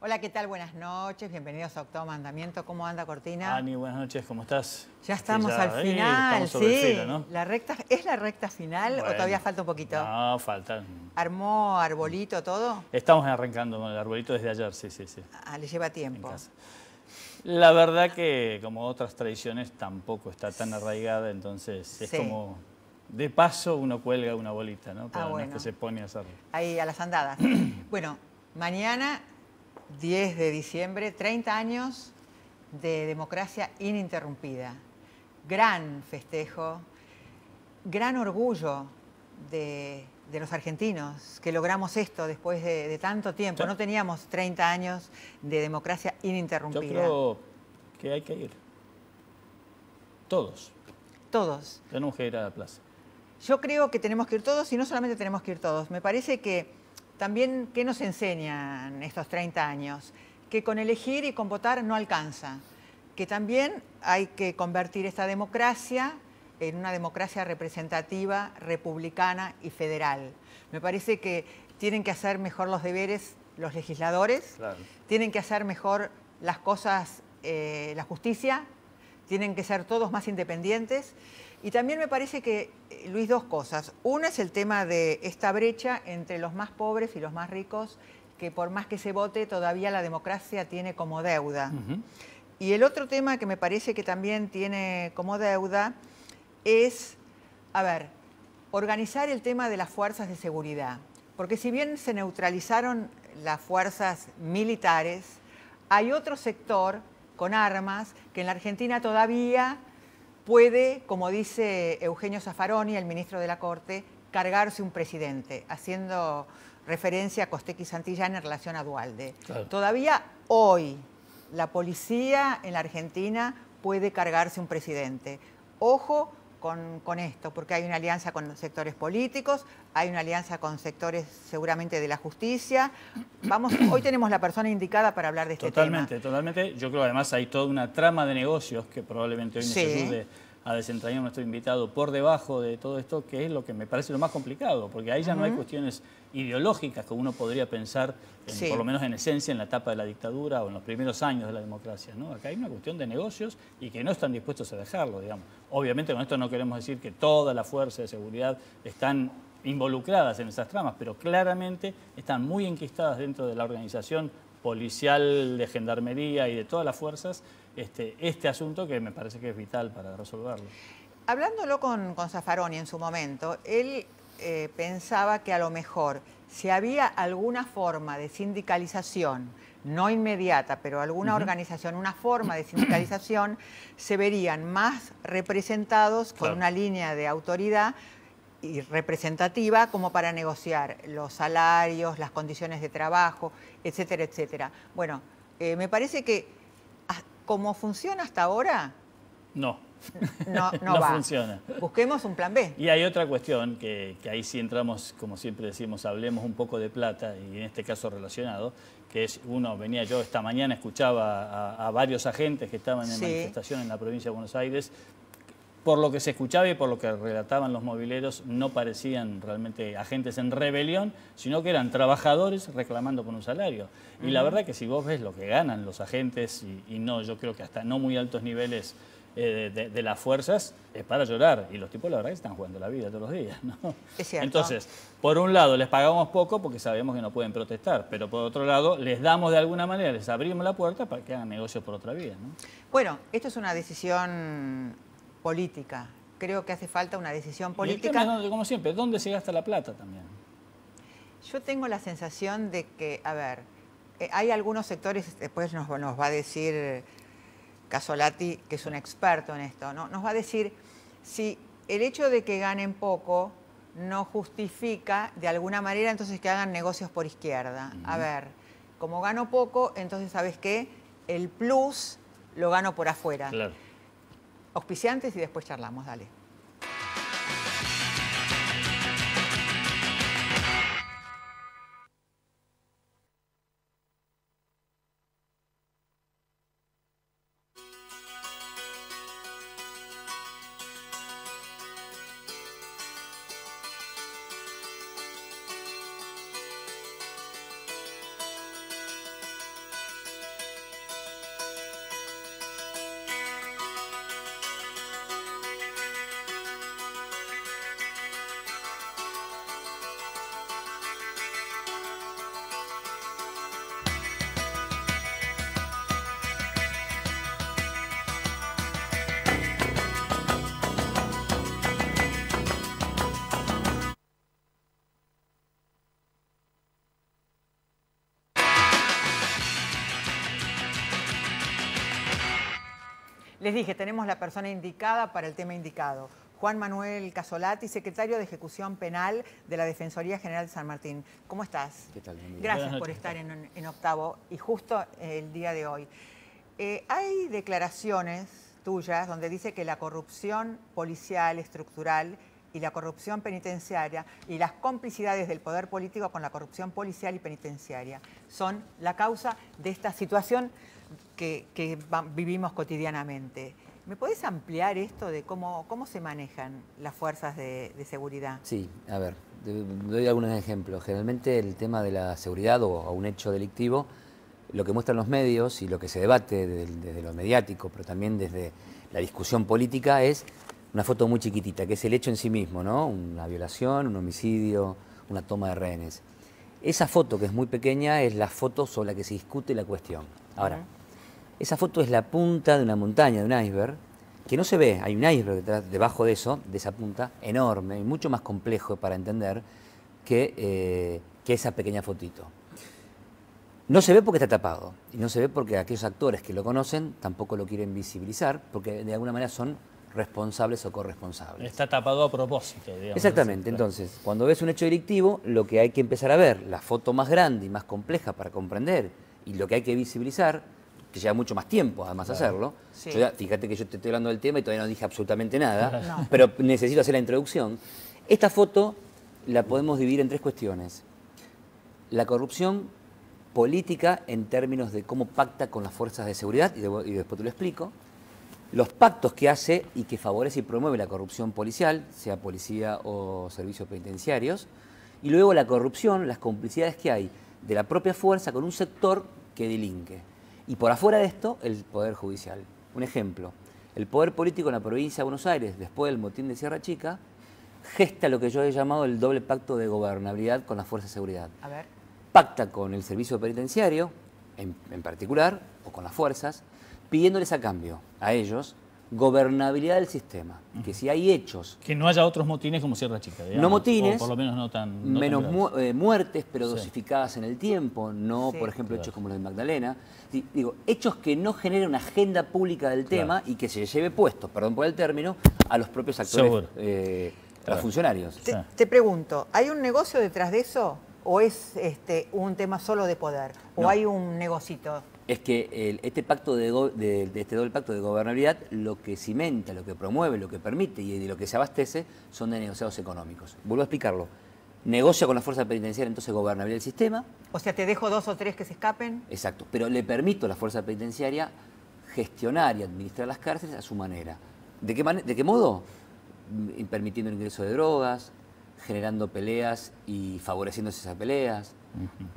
Hola, ¿qué tal? Buenas noches, bienvenidos a Octavo Mandamiento. ¿Cómo anda, Cortina? Ani, buenas noches, ¿cómo estás? Ya estamos al final, estamos sobre el sí. filo, ¿no? ¿Es la recta final o todavía falta un poquito? No, falta. ¿Armó arbolito todo? Estamos arrancando con el arbolito desde ayer, sí. Ah, le lleva tiempo. En casa. La verdad que, como otras tradiciones, tampoco está tan arraigada, entonces es como... De paso uno cuelga una bolita, ¿no? Pero no es que se pone a hacerlo. Ahí, a las andadas. Bueno, mañana... 10 de diciembre, 30 años de democracia ininterrumpida. Gran festejo, gran orgullo de los argentinos que logramos esto después de tanto tiempo. Sí. No teníamos 30 años de democracia ininterrumpida. Yo creo que hay que ir. Todos. Todos. Tenemos que ir a la plaza. Yo creo que tenemos que ir todos y no solamente tenemos que ir todos. Me parece que también, ¿qué nos enseñan estos 30 años? Que con elegir y con votar no alcanza. Que también hay que convertir esta democracia en una democracia representativa, republicana y federal. Me parece que tienen que hacer mejor los deberes los legisladores, claro. Tienen que hacer mejor las cosas, la justicia, tienen que ser todos más independientes. Y también me parece que, Luis, dos cosas. Una es el tema de esta brecha entre los más pobres y los más ricos, que por más que se vote, todavía la democracia tiene como deuda. Y el otro tema que me parece que también tiene como deuda es, organizar el tema de las fuerzas de seguridad. Porque si bien se neutralizaron las fuerzas militares, hay otro sector con armas que en la Argentina todavía puede, como dice Eugenio Zaffaroni, el ministro de la Corte, cargarse un presidente, haciendo referencia a Costecchi y Santillán en relación a Duhalde. Claro. Todavía hoy la policía en la Argentina puede cargarse un presidente. Ojo con esto, porque hay una alianza con sectores políticos, hay una alianza con sectores seguramente de la justicia. Hoy tenemos la persona indicada para hablar de este tema. Totalmente. Yo creo que además hay toda una trama de negocios que probablemente hoy nos ayude a desentrañar a nuestro invitado por debajo de todo esto, que es lo que me parece lo más complicado, porque ahí ya no hay cuestiones ideológicas que uno podría pensar, por lo menos en esencia, en la etapa de la dictadura o en los primeros años de la democracia, ¿no? Acá hay una cuestión de negocios y que no están dispuestos a dejarlo, digamos. Obviamente con esto no queremos decir que todas las fuerzas de seguridad están involucradas en esas tramas, pero claramente están muy enquistadas dentro de la organización policial, de gendarmería y de todas las fuerzas, este asunto que me parece que es vital para resolverlo. Hablándolo con Zaffaroni en su momento, él pensaba que a lo mejor si había alguna forma de sindicalización, no inmediata, pero alguna organización, una forma de sindicalización, se verían más representados con una línea de autoridad y representativa como para negociar los salarios, las condiciones de trabajo, etcétera, etcétera. Bueno, me parece que como funciona hasta ahora... No funciona. Busquemos un plan B. Y hay otra cuestión que ahí sí entramos, como siempre decimos, hablemos un poco de plata, y en este caso relacionado, que es, yo esta mañana escuchaba a varios agentes que estaban en manifestación en la provincia de Buenos Aires. Por lo que se escuchaba y por lo que relataban los mobileros, no parecían realmente agentes en rebelión, sino que eran trabajadores reclamando por un salario. Y la verdad que si vos ves lo que ganan los agentes, y no, yo creo que hasta no muy altos niveles de las fuerzas, es para llorar. Y los tipos la verdad que están jugando la vida todos los días, ¿no? Es cierto. Entonces, por un lado les pagamos poco porque sabemos que no pueden protestar, pero por otro lado les damos de alguna manera, les abrimos la puerta para que hagan negocios por otra vía, ¿no? Bueno, esto es una decisión política. Creo que hace falta una decisión política. Y el tema es, como siempre, ¿dónde se gasta la plata también? Yo tengo la sensación de que, hay algunos sectores, después nos va a decir Casolati, que es un experto en esto, ¿no? Nos va a decir si el hecho de que ganen poco no justifica de alguna manera entonces que hagan negocios por izquierda. Como gano poco, entonces, ¿sabes qué? El plus lo gano por afuera. Claro. Auspiciantes y después charlamos, dale. Les dije, tenemos la persona indicada para el tema indicado. Juan Manuel Casolati, secretario de Ejecución Penal de la Defensoría General de San Martín. ¿Cómo estás? ¿Qué tal? Gracias por estar en Octavo y justo el día de hoy. Hay declaraciones tuyas donde dice que la corrupción policial estructural y la corrupción penitenciaria y las complicidades del poder político con la corrupción policial y penitenciaria son la causa de esta situación que vivimos cotidianamente. ¿Me podés ampliar esto de cómo se manejan las fuerzas de seguridad? Sí, a ver, doy algunos ejemplos. Generalmente el tema de la seguridad o un hecho delictivo, lo que muestran los medios y lo que se debate desde lo mediático, pero también desde la discusión política, es una foto muy chiquitita, que es el hecho en sí mismo, ¿no? Una violación, un homicidio, una toma de rehenes. Esa foto, que es muy pequeña, es la foto sobre la que se discute la cuestión. Ahora, esa foto es la punta de una montaña, de un iceberg, que no se ve. Hay un iceberg debajo de eso, de esa punta, enorme y mucho más complejo para entender que esa pequeña fotito. No se ve porque está tapado, y no se ve porque aquellos actores que lo conocen tampoco lo quieren visibilizar, porque de alguna manera son responsables o corresponsables. Está tapado a propósito, digamos. Exactamente. Entonces, cuando ves un hecho delictivo, lo que hay que empezar a ver, la foto más grande y más compleja para comprender, y lo que hay que visibilizar, que lleva mucho más tiempo además hacerlo. Sí. Fíjate que yo te estoy hablando del tema y todavía no dije absolutamente nada, pero necesito hacer la introducción. Esta foto la podemos dividir en tres cuestiones. La corrupción política en términos de cómo pacta con las fuerzas de seguridad, y después te lo explico. Los pactos que hace y que favorece y promueve la corrupción policial, sea policía o servicios penitenciarios, y luego la corrupción, las complicidades que hay de la propia fuerza con un sector que delinque. Y por afuera de esto, el Poder Judicial. Un ejemplo, el poder político en la provincia de Buenos Aires, después del motín de Sierra Chica, gesta lo que yo he llamado el doble pacto de gobernabilidad con las fuerzas de seguridad. A ver. Pacta con el servicio penitenciario, en particular, o con las fuerzas, pidiéndoles a cambio, a ellos, gobernabilidad del sistema. Que si hay hechos... Que no haya otros motines como Sierra Chica, digamos. No motines, o por lo menos no tan menos graves. muertes, pero dosificadas en el tiempo, no, por ejemplo, hechos como los de Magdalena. Digo, hechos que no generen una agenda pública del tema y que se lleve puestos, perdón por el término, a los propios actores, a los funcionarios. Te pregunto, ¿hay un negocio detrás de eso? ¿O es un tema solo de poder? ¿O hay un negocito? Es que este pacto este doble pacto de gobernabilidad lo que cimenta, lo que promueve, lo que permite y de lo que se abastece son de negociados económicos. Vuelvo a explicarlo. Negocia con la fuerza penitenciaria, entonces gobernabilidad del sistema. O sea, te dejo 2 o 3 que se escapen. Exacto, pero le permito a la fuerza penitenciaria gestionar y administrar las cárceles a su manera. ¿De qué modo? Permitiendo el ingreso de drogas, generando peleas y favoreciéndose esas peleas,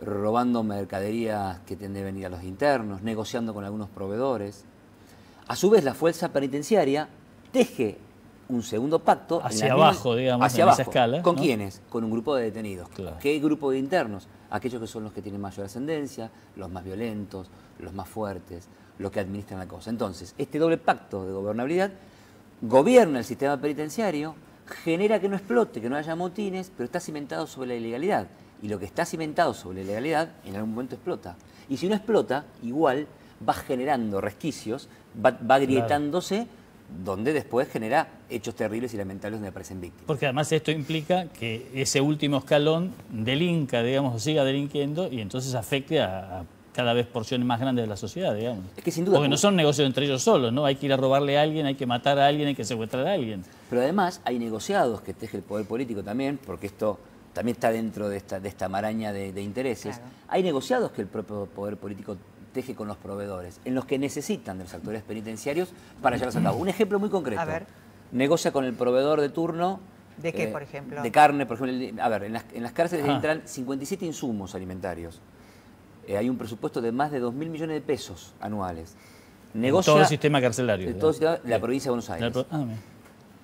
robando mercaderías que tienden a venir a los internos, negociando con algunos proveedores. A su vez, la fuerza penitenciaria teje un segundo pacto hacia abajo, digamos, hacia en abajo. esa escala. ¿Con ¿no? quiénes? Con un grupo de detenidos. Claro. ¿Qué grupo de internos? Aquellos que son los que tienen mayor ascendencia, los más violentos, los más fuertes, los que administran la cosa. Entonces, este doble pacto de gobernabilidad gobierna el sistema penitenciario, genera que no explote, que no haya motines, pero está cimentado sobre la ilegalidad. Y lo que está cimentado sobre la ilegalidad, en algún momento explota. Y si no explota, igual va generando resquicios, va agrietándose, donde después genera hechos terribles y lamentables donde aparecen víctimas. Porque además esto implica que ese último escalón delinca, digamos, o siga delinquiendo y entonces afecte a cada vez porciones más grandes de la sociedad, digamos. Es que sin duda... Porque no son negocios entre ellos solos, ¿no? Hay que ir a robarle a alguien, hay que matar a alguien, hay que secuestrar a alguien. Pero además hay negociados que teje el poder político también, porque esto también está dentro de esta maraña de intereses. Claro. Hay negociados que el propio poder político teje con los proveedores, en los que necesitan de los actores penitenciarios para llevarlos a cabo. Un ejemplo muy concreto. A ver. Negocia con el proveedor de turno. ¿De qué, por ejemplo? De carne, por ejemplo. A ver, en las cárceles entran 57 insumos alimentarios. Hay un presupuesto de más de 2.000 millones de pesos anuales. Negocia, todo el sistema carcelario. De todo el sistema de la provincia de Buenos Aires.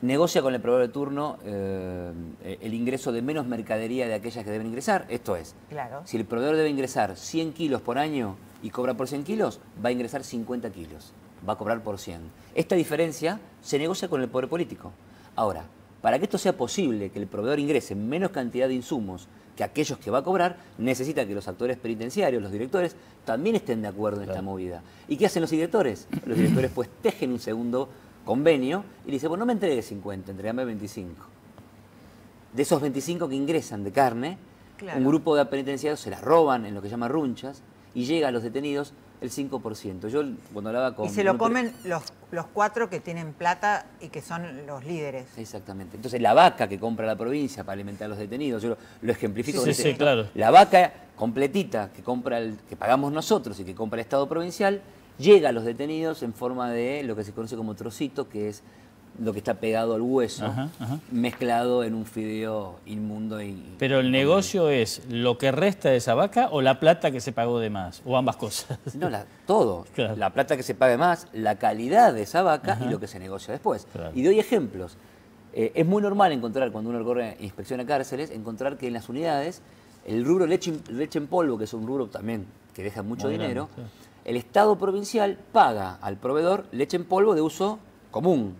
Negocia con el proveedor de turno el ingreso de menos mercadería de aquellas que deben ingresar. Esto es, si el proveedor debe ingresar 100 kilos por año y cobra por 100 kilos, va a ingresar 50 kilos. Va a cobrar por 100. Esta diferencia se negocia con el poder político. Ahora, Para que esto sea posible, que el proveedor ingrese menos cantidad de insumos que aquellos que va a cobrar, necesita que los actores penitenciarios, los directores, también estén de acuerdo en esta movida. ¿Y qué hacen los directores? Los directores pues tejen un segundo convenio y le dicen, bueno, no me entregues 50, entregame 25. De esos 25 que ingresan de carne, un grupo de penitenciarios se las roban en lo que se llama runchas y llega a los detenidos el 5%. Yo cuando hablaba con... Y se lo comen los 4 que tienen plata y que son los líderes. Exactamente. Entonces la vaca que compra la provincia para alimentar a los detenidos, yo lo ejemplifico con sí, claro. La vaca completita que pagamos nosotros y que compra el Estado provincial, llega a los detenidos en forma de lo que se conoce como trocito, que es lo que está pegado al hueso, mezclado en un fideo inmundo. Pero el negocio es lo que resta de esa vaca o la plata que se pagó de más, o ambas cosas. No, todo. Claro. La plata que se paga de más, la calidad de esa vaca y lo que se negocia después. Claro. Y doy ejemplos. Es muy normal encontrar, cuando uno recorre inspección a cárceles, encontrar que en las unidades el rubro leche en polvo, que es un rubro también que deja mucho dinero, el Estado provincial paga al proveedor leche en polvo de uso común.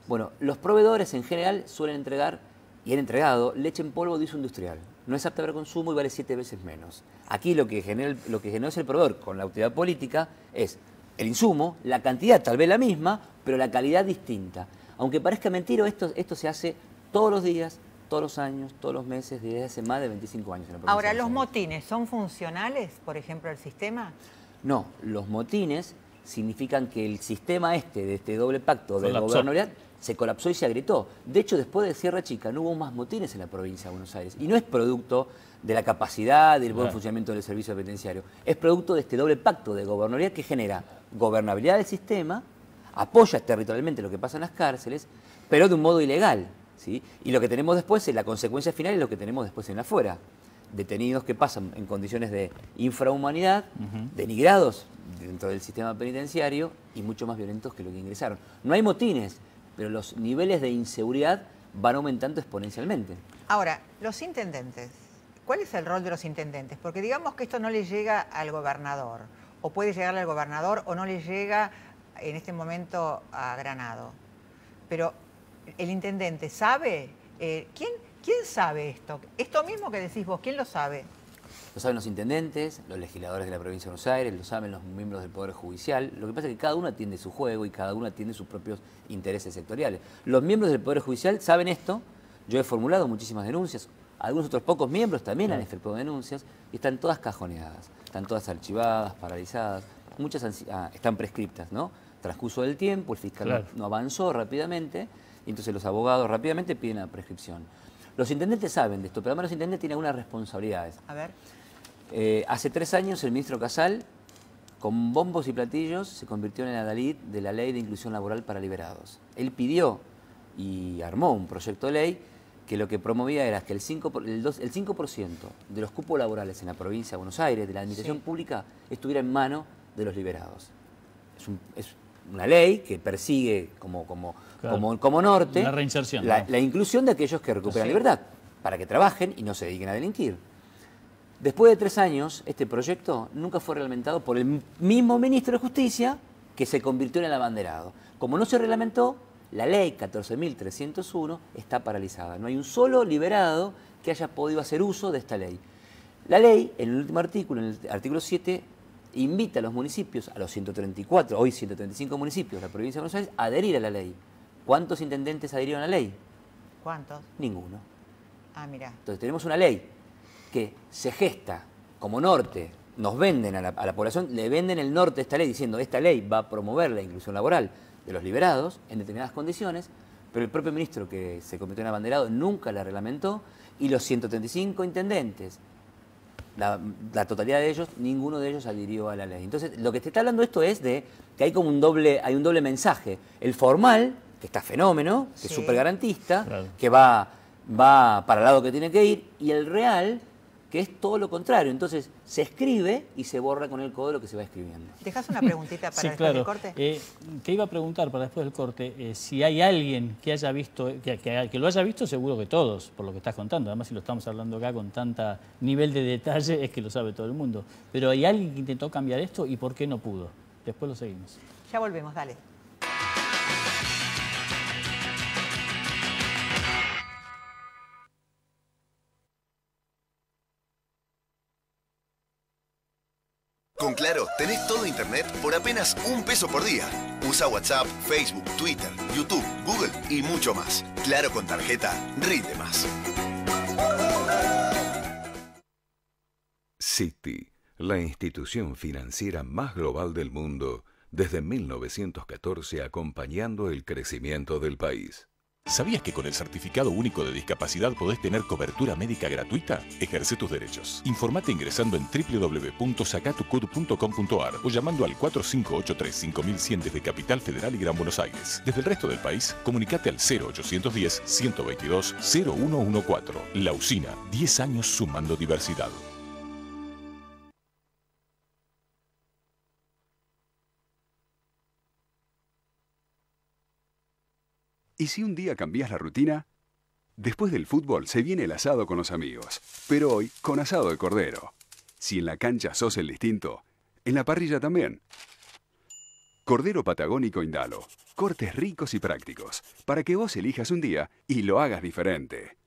Bueno, los proveedores en general suelen entregar, y han entregado, leche en polvo de uso industrial. No es apta para consumo y vale 7 veces menos. Aquí lo que genera el proveedor con la autoridad política es el insumo, la cantidad tal vez la misma, pero la calidad distinta. Aunque parezca mentira, esto se hace todos los días, todos los años, todos los meses, desde hace más de 25 años en la provincia. Ahora, ¿los motines son funcionales, por ejemplo, al sistema? No, los motines significan que el sistema de este doble pacto de gobernabilidad se colapsó y se agrietó. De hecho, después de Sierra Chica no hubo más motines en la provincia de Buenos Aires. Y no es producto de la capacidad y el buen funcionamiento del servicio penitenciario. Es producto de este doble pacto de gobernabilidad que genera gobernabilidad del sistema, apoya territorialmente lo que pasa en las cárceles, pero de un modo ilegal, ¿sí? Y lo que tenemos después, la consecuencia final es lo que tenemos después en la afuera. Detenidos que pasan en condiciones de infrahumanidad, denigrados dentro del sistema penitenciario y mucho más violentos que lo que ingresaron. No hay motines, pero los niveles de inseguridad van aumentando exponencialmente. Ahora, los intendentes, ¿cuál es el rol de los intendentes? Porque digamos que esto no le llega al gobernador, o puede llegarle al gobernador, o no le llega en este momento a Granado. Pero el intendente sabe, ¿quién sabe esto? Esto mismo que decís vos, ¿quién lo sabe? Lo saben los intendentes, los legisladores de la provincia de Buenos Aires, lo saben los miembros del Poder Judicial. Lo que pasa es que cada uno atiende su juego y cada uno atiende sus propios intereses sectoriales. Los miembros del Poder Judicial saben esto. Yo he formulado muchísimas denuncias. Algunos otros pocos miembros también han efectuado denuncias y están todas cajoneadas. Están todas archivadas, paralizadas. Muchas están prescriptas, ¿no? Transcurso del tiempo, el fiscal no avanzó rápidamente y entonces los abogados rápidamente piden la prescripción. Los intendentes saben de esto, pero además los intendentes tienen algunas responsabilidades. A ver. Hace 3 años el ministro Casal, con bombos y platillos, se convirtió en el adalid de la Ley de Inclusión Laboral para Liberados. Él pidió y armó un proyecto de ley que lo que promovía era que el 5% de los cupos laborales en la provincia de Buenos Aires, de la administración pública, estuviera en manos de los liberados. Es una ley que persigue como norte la reinserción, la inclusión de aquellos que recuperan libertad, para que trabajen y no se dediquen a delinquir. Después de 3 años, este proyecto nunca fue reglamentado por el mismo ministro de Justicia que se convirtió en el abanderado. Como no se reglamentó, la ley 14.301 está paralizada. No hay un solo liberado que haya podido hacer uso de esta ley. La ley, en el último artículo, en el artículo 7, invita a los municipios, a los 134, hoy 135 municipios de la provincia de Buenos Aires, a adherir a la ley. ¿Cuántos intendentes adhirieron a la ley? ¿Cuántos? Ninguno. Ah, mira. Entonces tenemos una ley que se gesta como norte, nos venden a la población, le venden el norte de esta ley diciendo esta ley va a promover la inclusión laboral de los liberados en determinadas condiciones, pero el propio ministro que se convirtió en abanderado nunca la reglamentó y los 135 intendentes, la totalidad de ellos, ninguno de ellos adhirió a la ley. Entonces lo que te está hablando esto es de que hay como un doble mensaje. El formal, que está fenómeno, que es súper garantista, que va para el lado que tiene que ir, y el real, que es todo lo contrario. Entonces, se escribe y se borra con el codo lo que se va escribiendo. ¿Dejas una preguntita para después del corte? Te iba a preguntar para después del corte, si hay alguien que haya visto, que lo haya visto, seguro que todos, por lo que estás contando. Además, si lo estamos hablando acá con tanta nivel de detalle, es que lo sabe todo el mundo. Pero ¿hay alguien que intentó cambiar esto y por qué no pudo? Después lo seguimos. Ya volvemos, dale. Con Claro, tenés todo internet por apenas $1 por día. Usa WhatsApp, Facebook, Twitter, YouTube, Google y mucho más. Claro con tarjeta, rinde más. Citi, la institución financiera más global del mundo, desde 1914 acompañando el crecimiento del país. ¿Sabías que con el Certificado Único de Discapacidad podés tener cobertura médica gratuita? Ejerce tus derechos. Informate ingresando en www.sacatucud.com.ar o llamando al 4583-5100 desde Capital Federal y Gran Buenos Aires. Desde el resto del país, comunicate al 0810-122-0114. La Usina, 10 años sumando diversidad. ¿Y si un día cambias la rutina? Después del fútbol se viene el asado con los amigos, pero hoy con asado de cordero. Si en la cancha sos el distinto, en la parrilla también. Cordero Patagónico Indalo. Cortes ricos y prácticos, para que vos elijas un día y lo hagas diferente.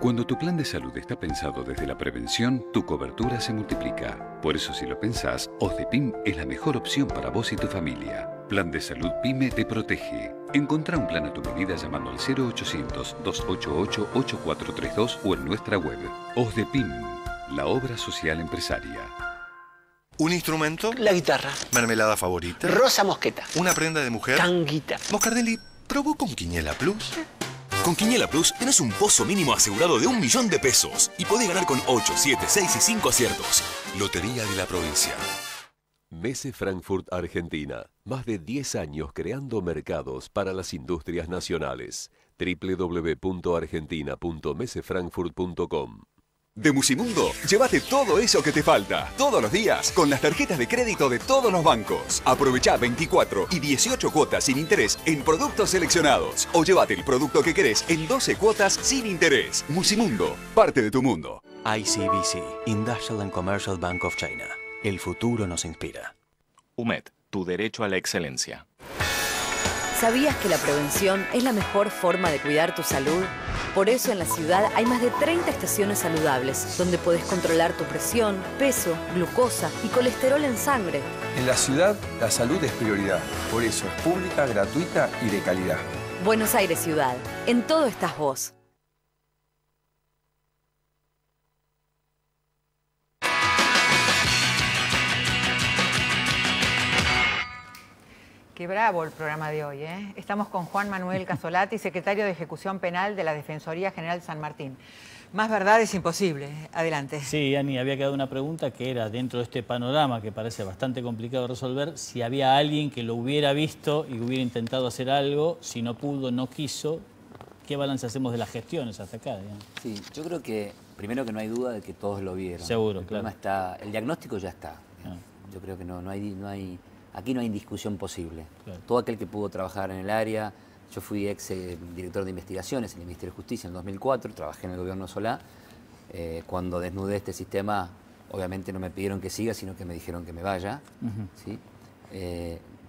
Cuando tu plan de salud está pensado desde la prevención, tu cobertura se multiplica. Por eso, si lo pensás, OSDEPIM es la mejor opción para vos y tu familia. Plan de Salud PYME te protege. Encontrá un plan a tu medida llamando al 0800-288-8432 o en nuestra web. OSDEPIM, la obra social empresaria. ¿Un instrumento? La guitarra. ¿Mermelada favorita? Rosa mosqueta. ¿Una prenda de mujer? Tanguita. Moscardelli, ¿probó con Quiniela Plus? Con Quiniela Plus tenés un pozo mínimo asegurado de $1.000.000 y podés ganar con 8, 7, 6 y 5 aciertos. Lotería de la Provincia. Messe Frankfurt, Argentina. Más de 10 años creando mercados para las industrias nacionales. www.argentina.messefrankfurt.com. De Musimundo, llévate todo eso que te falta, todos los días, con las tarjetas de crédito de todos los bancos. Aprovechá 24 y 18 cuotas sin interés en productos seleccionados. O llévate el producto que querés en 12 cuotas sin interés. Musimundo, parte de tu mundo. ICBC, Industrial and Commercial Bank of China. El futuro nos inspira. UMED, tu derecho a la excelencia. ¿Sabías que la prevención es la mejor forma de cuidar tu salud? Por eso en la ciudad hay más de 30 estaciones saludables, donde podés controlar tu presión, peso, glucosa y colesterol en sangre. En la ciudad, la salud es prioridad. Por eso es pública, gratuita y de calidad. Buenos Aires Ciudad. En todo estás vos. Qué bravo el programa de hoy, ¿eh? Estamos con Juan Manuel Casolati, secretario de Ejecución Penal de la Defensoría General San Martín. Más verdad es imposible. Adelante. Sí, Ani, había quedado una pregunta que era, dentro de este panorama que parece bastante complicado de resolver, si había alguien que lo hubiera visto y hubiera intentado hacer algo, si no pudo, no quiso, ¿qué balance hacemos de las gestiones hasta acá? Digamos? Sí, yo creo que, primero que no hay duda de que todos lo vieron. Seguro, el claro. Está, el diagnóstico ya está. Yo creo que aquí no hay discusión posible. Claro. Todo aquel que pudo trabajar en el área, yo fui ex director de investigaciones en el Ministerio de Justicia en 2004, trabajé en el gobierno Solá. Cuando desnudé este sistema, obviamente no me pidieron que siga, sino que me dijeron que me vaya. ¿Sí?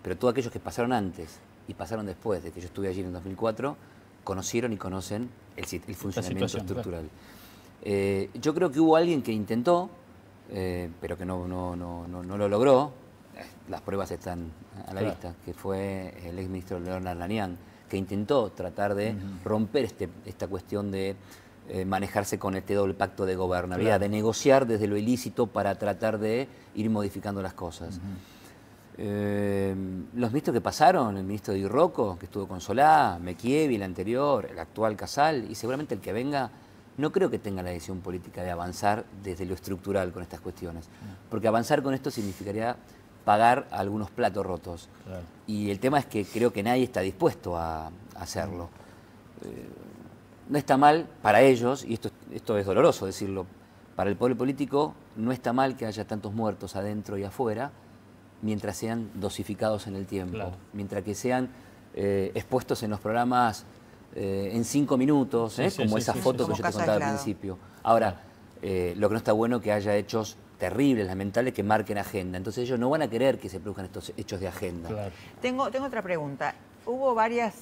Pero todos aquellos que pasaron antes y pasaron después de que yo estuve allí en 2004, conocieron y conocen el funcionamiento estructural. Claro. Yo creo que hubo alguien que intentó, pero que no lo logró. Las pruebas están a la vista, que fue el exministro Leonard Lanián, que intentó tratar de romper esta cuestión de manejarse con este doble pacto de gobernabilidad, de negociar desde lo ilícito para tratar de ir modificando las cosas. Los ministros que pasaron, el ministro Di Rocco, que estuvo con Solá, Mechievi, el anterior, el actual Casal, y seguramente el que venga, no creo que tenga la decisión política de avanzar desde lo estructural con estas cuestiones. Porque avanzar con esto significaría pagar algunos platos rotos. Claro. Y el tema es que creo que nadie está dispuesto a hacerlo. No está mal para ellos, y esto es doloroso decirlo, para el poder político no está mal que haya tantos muertos adentro y afuera, mientras sean dosificados en el tiempo, mientras que sean expuestos en los programas en 5 minutos, como esa foto que yo te contaba al principio. Ahora, lo que no está bueno es que haya hechos terribles, lamentables, que marquen agenda. Entonces ellos no van a querer que se produzcan estos hechos de agenda. Claro. Tengo otra pregunta. Hubo varios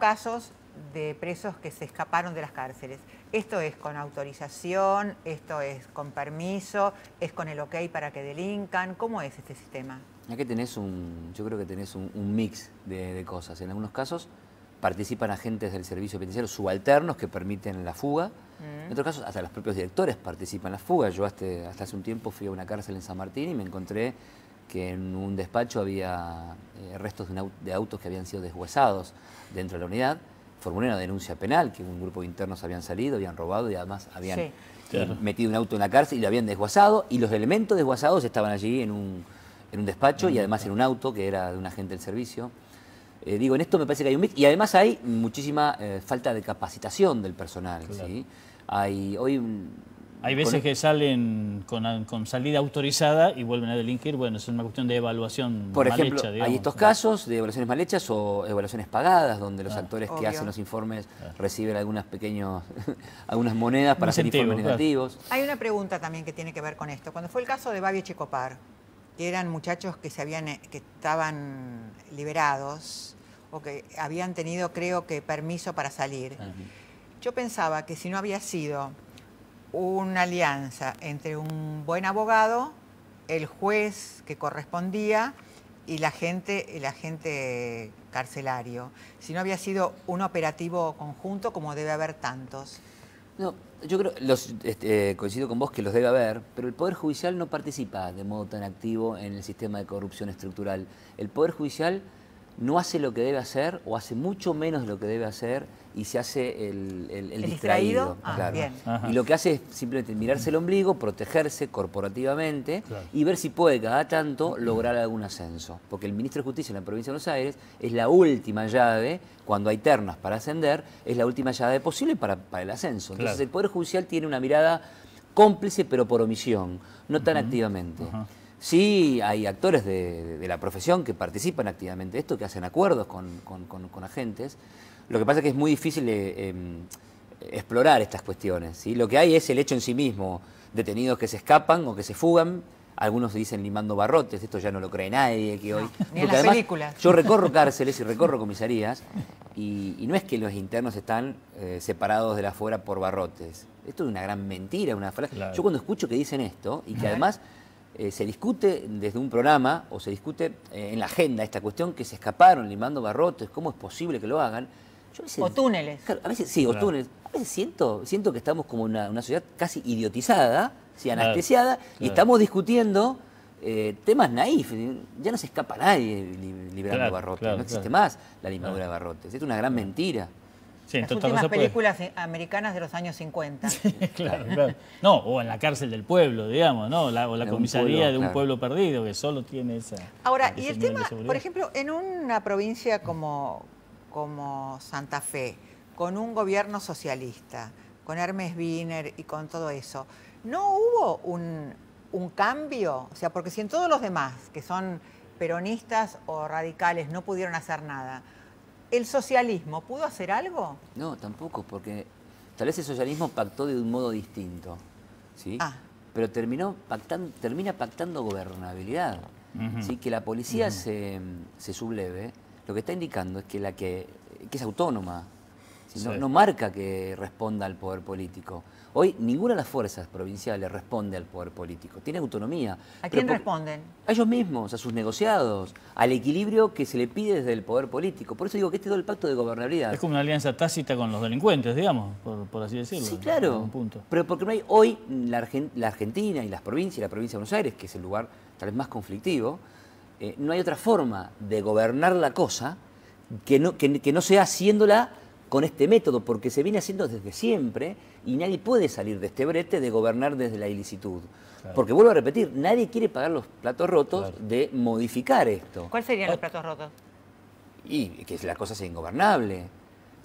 casos de presos que se escaparon de las cárceles. ¿Esto es con autorización? ¿Esto es con permiso? ¿Es con el ok para que delincan? ¿Cómo es este sistema? Aquí yo creo que tenés un mix de cosas. En algunos casos participan agentes del servicio penitenciario subalternos que permiten la fuga. En otros casos, hasta los propios directores participan en la fuga. Yo hasta hace un tiempo fui a una cárcel en San Martín y me encontré que en un despacho había restos de autos que habían sido deshuesados dentro de la unidad. Formulé una denuncia penal, que un grupo de internos habían salido, habían robado y además habían metido un auto en la cárcel y lo habían desguazado. Y los elementos desguazados estaban allí en un despacho y además en un auto que era de un agente del servicio. Digo, en esto me parece que hay un mix y además hay muchísima falta de capacitación del personal. Claro. ¿Sí? Hay veces que salen con salida autorizada y vuelven a delinquir. Bueno, es una cuestión de evaluación Por ejemplo, mal hecha, digamos. Hay estos casos de evaluaciones mal hechas o evaluaciones pagadas, donde los actores que hacen los informes reciben algunas monedas para hacer informes negativos. Hay una pregunta también que tiene que ver con esto. Cuando fue el caso de Babi Echecopar, que eran muchachos que estaban liberados o que habían tenido, creo que, permiso para salir. Yo pensaba que si no había sido una alianza entre un buen abogado, el juez que correspondía y el agente carcelario, si no había sido un operativo conjunto como debe haber tantos. No, yo creo, coincido con vos que los debe haber, pero el Poder Judicial no participa de modo tan activo en el sistema de corrupción estructural. El Poder Judicial no hace lo que debe hacer o hace mucho menos de lo que debe hacer y se hace el distraído. Claro. Bien. Y lo que hace es simplemente mirarse el ombligo, protegerse corporativamente y ver si puede cada tanto lograr algún ascenso. Porque el ministro de Justicia en la provincia de Buenos Aires es la última llave, cuando hay ternas para ascender, es la última llave posible para el ascenso. Entonces el Poder Judicial tiene una mirada cómplice pero por omisión, no tan activamente. Sí, hay actores de la profesión que participan activamente de esto, que hacen acuerdos con agentes. Lo que pasa es que es muy difícil explorar estas cuestiones, ¿sí? Lo que hay es el hecho en sí mismo, detenidos que se escapan o que se fugan. Algunos dicen limando barrotes, esto ya no lo cree nadie. Que hoy, ni en las películas. Yo recorro cárceles y recorro comisarías y no es que los internos están separados de la afuera por barrotes. Esto es una gran mentira, una frase. Yo cuando escucho que dicen esto y que además se discute desde un programa o se discute en la agenda esta cuestión que se escaparon limando barrotes, ¿cómo es posible que lo hagan? Yo a veces, o túneles. Claro, a veces sí, o túneles. A veces siento que estamos como una sociedad casi idiotizada, ¿sí? Anestesiada, y estamos discutiendo temas naif. Ya no se escapa nadie liberando barrotes, no existe más la limadura de barrotes. Es una gran mentira. Sí, las últimas películas americanas de los años 50. Sí, claro. No, o en la cárcel del pueblo, digamos, ¿no? O la comisaría de un pueblo perdido, que solo tiene esa... Ahora, y el tema, por ejemplo, en una provincia como Santa Fe, con un gobierno socialista, con Hermes Wiener y con todo eso, ¿no hubo un cambio? O sea, porque si en todos los demás, que son peronistas o radicales, no pudieron hacer nada, ¿el socialismo pudo hacer algo? No, tampoco, porque tal vez el socialismo pactó de un modo distinto, ¿sí? Pero termina pactando gobernabilidad. ¿Sí? Que la policía se subleve, lo que está indicando es que es autónoma, ¿sí? No marca que responda al poder político. Hoy ninguna de las fuerzas provinciales responde al poder político, tiene autonomía. ¿A quién responden? A ellos mismos, a sus negociados, al equilibrio que se le pide desde el poder político. Por eso digo que este es el pacto de gobernabilidad. Es como una alianza tácita con los delincuentes, digamos, por así decirlo. Sí, claro. Pero porque no hay hoy la Argentina y las provincias, y la provincia de Buenos Aires, que es el lugar tal vez más conflictivo, no hay otra forma de gobernar la cosa que no sea haciéndola con este método, porque se viene haciendo desde siempre y nadie puede salir de este brete de gobernar desde la ilicitud. Porque vuelvo a repetir, nadie quiere pagar los platos rotos de modificar esto. ¿Cuáles serían los platos rotos? Y que la cosa sea ingobernable.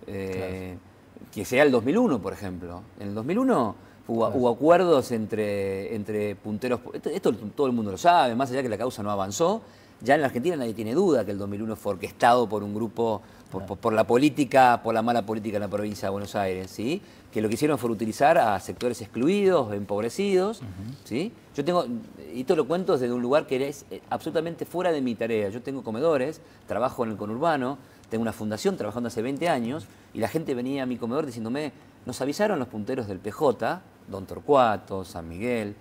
Que sea el 2001, por ejemplo. En el 2001 hubo acuerdos entre punteros. Esto todo el mundo lo sabe, más allá que la causa no avanzó. Ya en la Argentina nadie tiene duda que el 2001 fue orquestado por un grupo, por la política, por la mala política en la provincia de Buenos Aires, ¿sí? Que lo que hicieron fue utilizar a sectores excluidos, empobrecidos, ¿sí? Yo tengo, y esto lo cuento desde un lugar que es absolutamente fuera de mi tarea. Yo tengo comedores, trabajo en el conurbano, tengo una fundación trabajando hace 20 años, y la gente venía a mi comedor diciéndome, nos avisaron los punteros del PJ, Don Torcuato, San Miguel,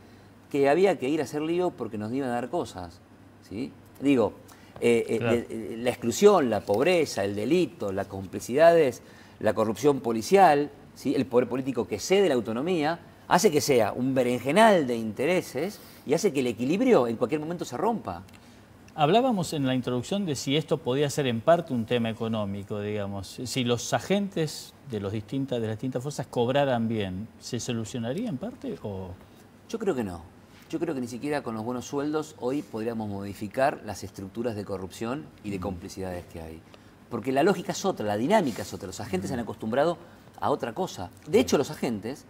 que había que ir a hacer lío porque nos iban a dar cosas, ¿sí? Digo, la exclusión, la pobreza, el delito, las complicidades, la corrupción policial, ¿sí? El poder político que cede la autonomía, hace que sea un berenjenal de intereses y hace que el equilibrio en cualquier momento se rompa. Hablábamos en la introducción de si esto podía ser en parte un tema económico, digamos. Si los agentes de las distintas fuerzas cobraran bien, ¿se solucionaría en parte o...? Yo creo que no. Yo creo que ni siquiera con los buenos sueldos hoy podríamos modificar las estructuras de corrupción y de complicidades que hay. Porque la lógica es otra, la dinámica es otra. Los agentes se han acostumbrado a otra cosa. De hecho, los agentes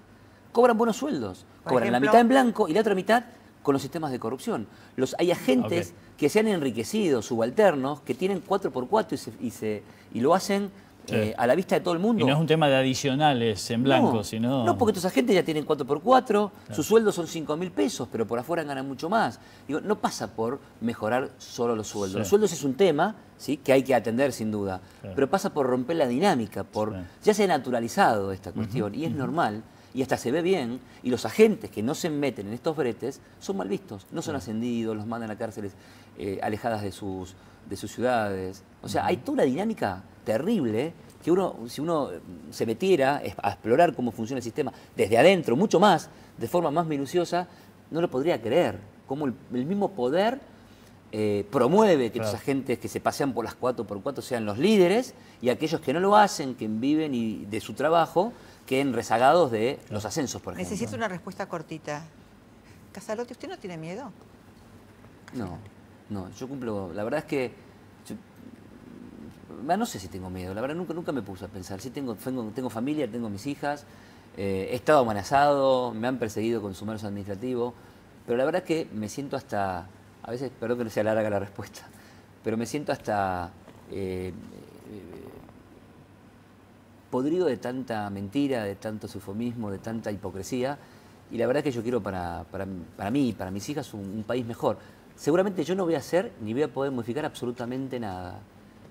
cobran buenos sueldos. Cobran la mitad en blanco y la otra mitad con los sistemas de corrupción. Hay agentes que se han enriquecido, subalternos, que tienen 4x4 y lo hacen a la vista de todo el mundo. Y no es un tema de adicionales en blanco, no, sino... No, porque estos agentes ya tienen 4x4, sus sueldos son 5.000 pesos, pero por afuera ganan mucho más. Digo, no pasa por mejorar solo los sueldos. Los sueldos es un tema, ¿sí?, que hay que atender sin duda, pero pasa por romper la dinámica, ya se ha naturalizado esta cuestión y es normal. Y hasta se ve bien, y los agentes que no se meten en estos bretes son mal vistos, no son ascendidos, los mandan a cárceles alejadas de sus ciudades. O sea, hay toda una dinámica terrible que si uno se metiera a explorar cómo funciona el sistema desde adentro, mucho más, de forma más minuciosa, no lo podría creer. Cómo el mismo poder promueve que los agentes que se pasean por las 4x4 sean los líderes, y aquellos que no lo hacen, que viven de su trabajo, queden rezagados de los ascensos, por ejemplo. Necesito una respuesta cortita. Casalotti, ¿usted no tiene miedo? No, yo cumplo... La verdad es que... no sé si tengo miedo, la verdad nunca me puse a pensar. Sí tengo familia, tengo mis hijas, he estado amenazado, me han perseguido con sumario administrativo, pero la verdad es que me siento hasta... A veces, perdón que no sea larga la respuesta, pero me siento hasta... podrido de tanta mentira, de tanto eufemismo, de tanta hipocresía, y la verdad es que yo quiero para mí y para mis hijas un país mejor. Seguramente yo no voy a hacer ni voy a poder modificar absolutamente nada,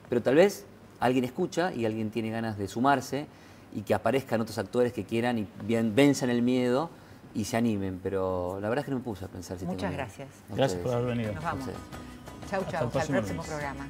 pero tal vez alguien escucha y alguien tiene ganas de sumarse y que aparezcan otros actores que quieran y venzan el miedo y se animen, pero la verdad es que no me puse a pensar si Muchas gracias. Gracias por haber venido. Nos vamos. Chau, hasta el próximo programa.